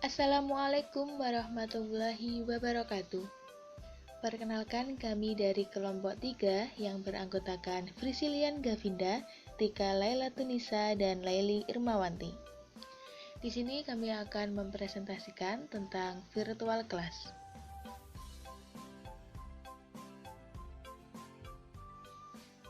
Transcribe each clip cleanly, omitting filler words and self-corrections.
Assalamualaikum warahmatullahi wabarakatuh. Perkenalkan kami dari kelompok 3 yang beranggotakan Frisilian Gavinda, Tika Laila Tunisa, dan Laili Irmawanti. Di sini kami akan mempresentasikan tentang virtual class.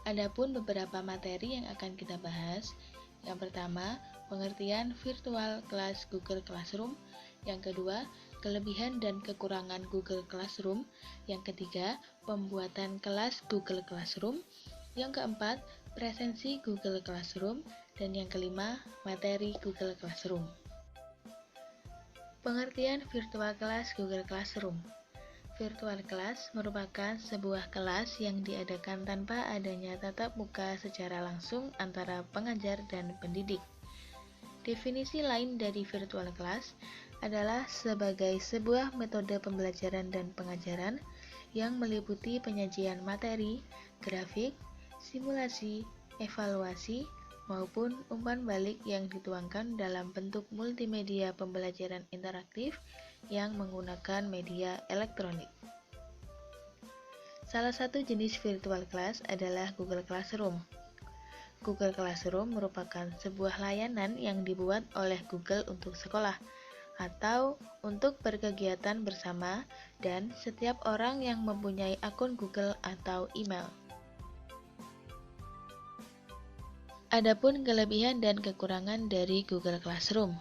Adapun beberapa materi yang akan kita bahas. Yang pertama, pengertian virtual class Google Classroom. Yang kedua, kelebihan dan kekurangan Google Classroom. Yang ketiga, pembuatan kelas Google Classroom. Yang keempat, presensi Google Classroom. Dan yang kelima, materi Google Classroom. Pengertian virtual class Google Classroom. Virtual class merupakan sebuah kelas yang diadakan tanpa adanya tatap muka secara langsung antara pengajar dan pendidik. Definisi lain dari virtual class adalah sebagai sebuah metode pembelajaran dan pengajaran yang meliputi penyajian materi, grafik, simulasi, evaluasi, maupun umpan balik yang dituangkan dalam bentuk multimedia pembelajaran interaktif yang menggunakan media elektronik. Salah satu jenis virtual class adalah Google Classroom. Google Classroom merupakan sebuah layanan yang dibuat oleh Google untuk sekolah atau untuk berkegiatan bersama dan setiap orang yang mempunyai akun Google atau email. Adapun kelebihan dan kekurangan dari Google Classroom.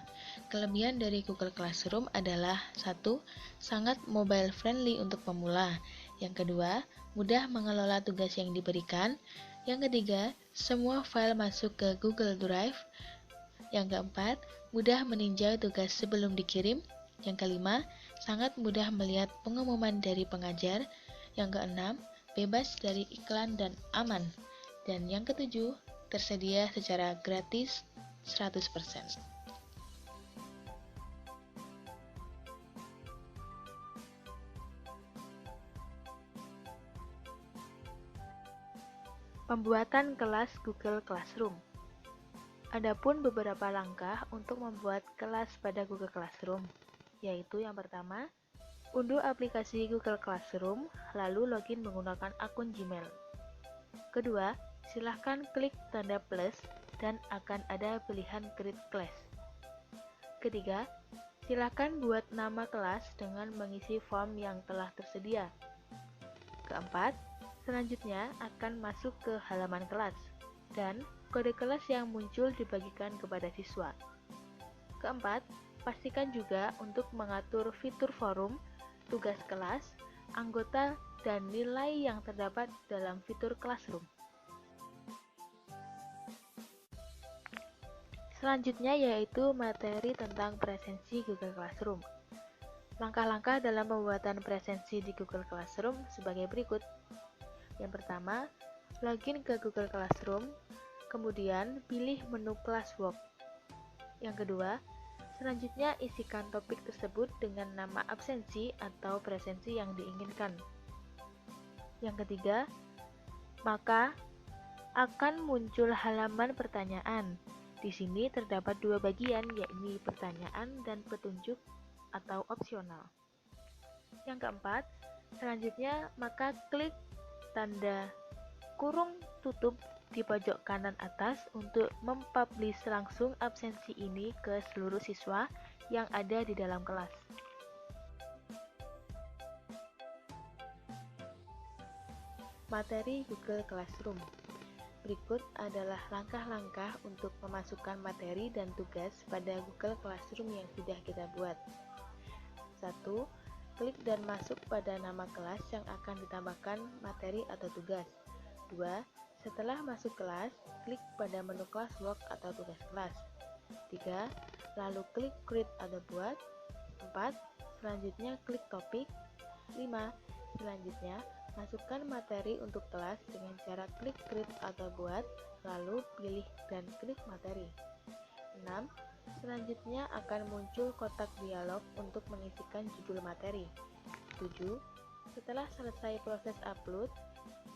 Kelebihan dari Google Classroom adalah 1. Sangat mobile friendly untuk pemula. Yang kedua, mudah mengelola tugas yang diberikan. Yang ketiga, semua file masuk ke Google Drive. Yang keempat, mudah meninjau tugas sebelum dikirim. Yang kelima, sangat mudah melihat pengumuman dari pengajar. Yang keenam, bebas dari iklan dan aman. Dan yang ketujuh, tersedia secara gratis 100%. Pembuatan kelas Google Classroom. Adapun beberapa langkah untuk membuat kelas pada Google Classroom, yaitu yang pertama, unduh aplikasi Google Classroom, lalu login menggunakan akun Gmail. Kedua, silahkan klik tanda plus dan akan ada pilihan create class. Ketiga, silahkan buat nama kelas dengan mengisi form yang telah tersedia. Keempat, selanjutnya akan masuk ke halaman kelas dan kode kelas yang muncul dibagikan kepada siswa. Keempat, pastikan juga untuk mengatur fitur forum, tugas kelas, anggota, dan nilai yang terdapat dalam fitur Classroom. Selanjutnya yaitu materi tentang presensi Google Classroom. Langkah-langkah dalam pembuatan presensi di Google Classroom sebagai berikut. Yang pertama, login ke Google Classroom, kemudian pilih menu Classwork. Yang kedua, selanjutnya isikan topik tersebut dengan nama absensi atau presensi yang diinginkan. Yang ketiga, maka akan muncul halaman pertanyaan. Di sini terdapat dua bagian, yakni pertanyaan dan petunjuk atau opsional. Yang keempat, selanjutnya maka klik tanda kurung tutup di pojok kanan atas untuk mempublish langsung absensi ini ke seluruh siswa yang ada di dalam kelas. Materi Google Classroom. Berikut adalah langkah-langkah untuk memasukkan materi dan tugas pada Google Classroom yang sudah kita buat. 1. Klik dan masuk pada nama kelas yang akan ditambahkan materi atau tugas. 2. Setelah masuk kelas, klik pada menu Classwork atau tugas kelas. 3. Lalu klik Create atau Buat. 4. Selanjutnya klik Topik. 5. Selanjutnya, masukkan materi untuk kelas dengan cara klik Create atau Buat, lalu pilih dan klik materi. 6. Selanjutnya akan muncul kotak dialog untuk mengisikan judul materi. 7. Setelah selesai proses upload,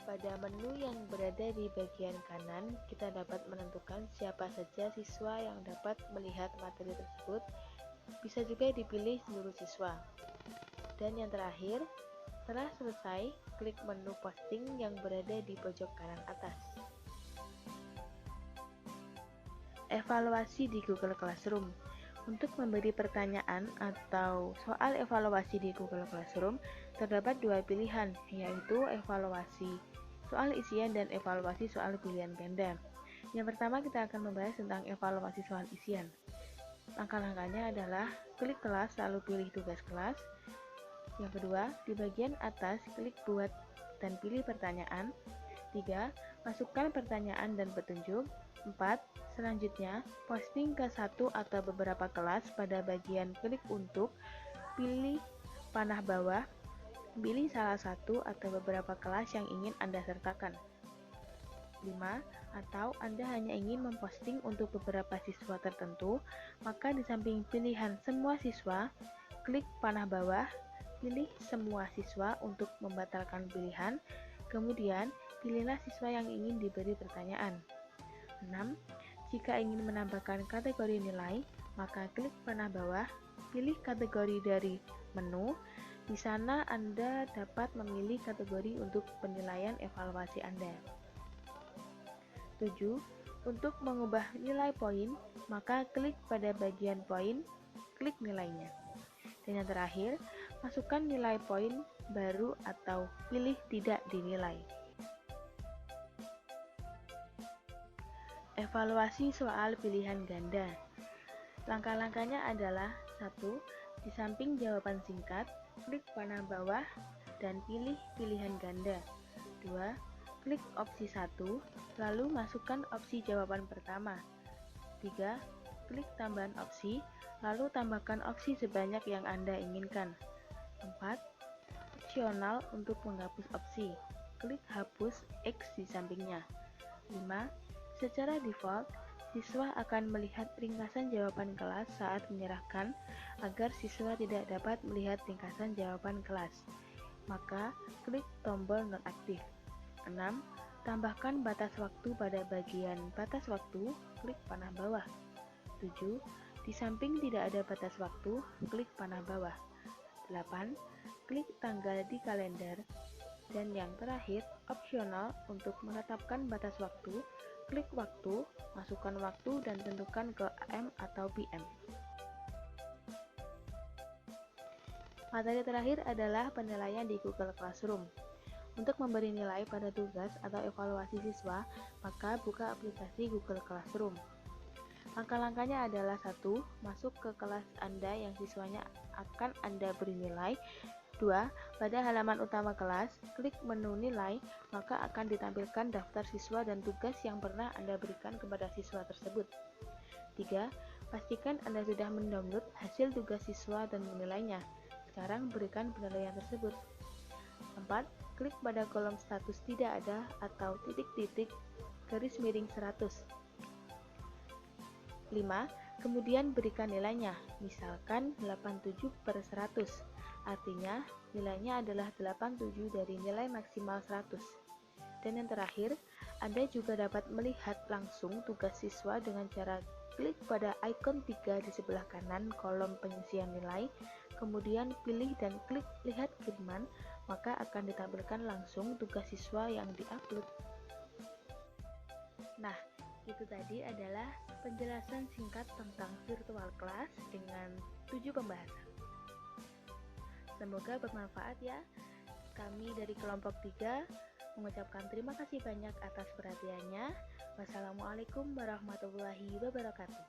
pada menu yang berada di bagian kanan, kita dapat menentukan siapa saja siswa yang dapat melihat materi tersebut Bisa juga dipilih seluruh siswa. Dan yang terakhir, setelah selesai, klik menu posting yang berada di pojok kanan atas. Evaluasi di Google Classroom. Untuk memberi pertanyaan atau soal evaluasi di Google Classroom, terdapat dua pilihan, yaitu evaluasi soal isian dan evaluasi soal pilihan ganda. Yang pertama, kita akan membahas tentang evaluasi soal isian. Langkah-langkahnya adalah klik kelas lalu pilih tugas kelas. Yang kedua, di bagian atas klik buat dan pilih pertanyaan. 3. Masukkan pertanyaan dan petunjuk. 4. Selanjutnya, posting ke satu atau beberapa kelas pada bagian klik untuk, pilih panah bawah, pilih salah satu atau beberapa kelas yang ingin Anda sertakan. 5. Atau Anda hanya ingin memposting untuk beberapa siswa tertentu, maka di samping pilihan semua siswa, klik panah bawah, pilih semua siswa untuk membatalkan pilihan, kemudian pilihlah siswa yang ingin diberi pertanyaan. 6. Jika ingin menambahkan kategori nilai, maka klik panah bawah, pilih kategori dari menu. Di sana Anda dapat memilih kategori untuk penilaian evaluasi Anda. 7. Untuk mengubah nilai poin, maka klik pada bagian poin, klik nilainya. Dan yang terakhir, masukkan nilai poin baru atau pilih tidak dinilai. Evaluasi soal pilihan ganda. Langkah-langkahnya adalah 1. Di samping jawaban singkat, klik panah bawah dan pilih pilihan ganda. 2. Klik opsi 1, lalu masukkan opsi jawaban pertama. 3. Klik tambahan opsi, lalu tambahkan opsi sebanyak yang Anda inginkan. 4. Opsional untuk menghapus opsi, klik hapus X di sampingnya. 5. Secara default, siswa akan melihat ringkasan jawaban kelas saat menyerahkan. Agar siswa tidak dapat melihat ringkasan jawaban kelas, maka klik tombol nonaktif. 6. Tambahkan batas waktu pada bagian batas waktu, klik panah bawah. 7. Di samping tidak ada batas waktu, klik panah bawah. 8. Klik tanggal di kalender. Dan yang terakhir, opsional untuk menetapkan batas waktu, klik waktu, masukkan waktu dan tentukan ke AM atau PM. Materi terakhir adalah penilaian di Google Classroom. Untuk memberi nilai pada tugas atau evaluasi siswa, maka buka aplikasi Google Classroom. Langkah-langkahnya adalah 1. Masuk ke kelas Anda yang siswanya akan Anda beri nilai. 2. Pada halaman utama kelas, klik menu nilai, maka akan ditampilkan daftar siswa dan tugas yang pernah Anda berikan kepada siswa tersebut. 3. Pastikan Anda sudah mendownload hasil tugas siswa dan menilainya. Sekarang berikan penilaian tersebut. 4. Klik pada kolom status tidak ada atau titik-titik garis miring 100. 5. Kemudian berikan nilainya, misalkan 87/100. Artinya, nilainya adalah 87 dari nilai maksimal 100. Dan yang terakhir, Anda juga dapat melihat langsung tugas siswa dengan cara klik pada ikon 3 di sebelah kanan kolom pengisian nilai, kemudian pilih dan klik lihat kiriman, maka akan ditampilkan langsung tugas siswa yang diupload. Nah, itu tadi adalah penjelasan singkat tentang virtual class dengan 7 pembahasan. Semoga bermanfaat ya. Kami dari kelompok 3 mengucapkan terima kasih banyak atas perhatiannya. Wassalamualaikum warahmatullahi wabarakatuh.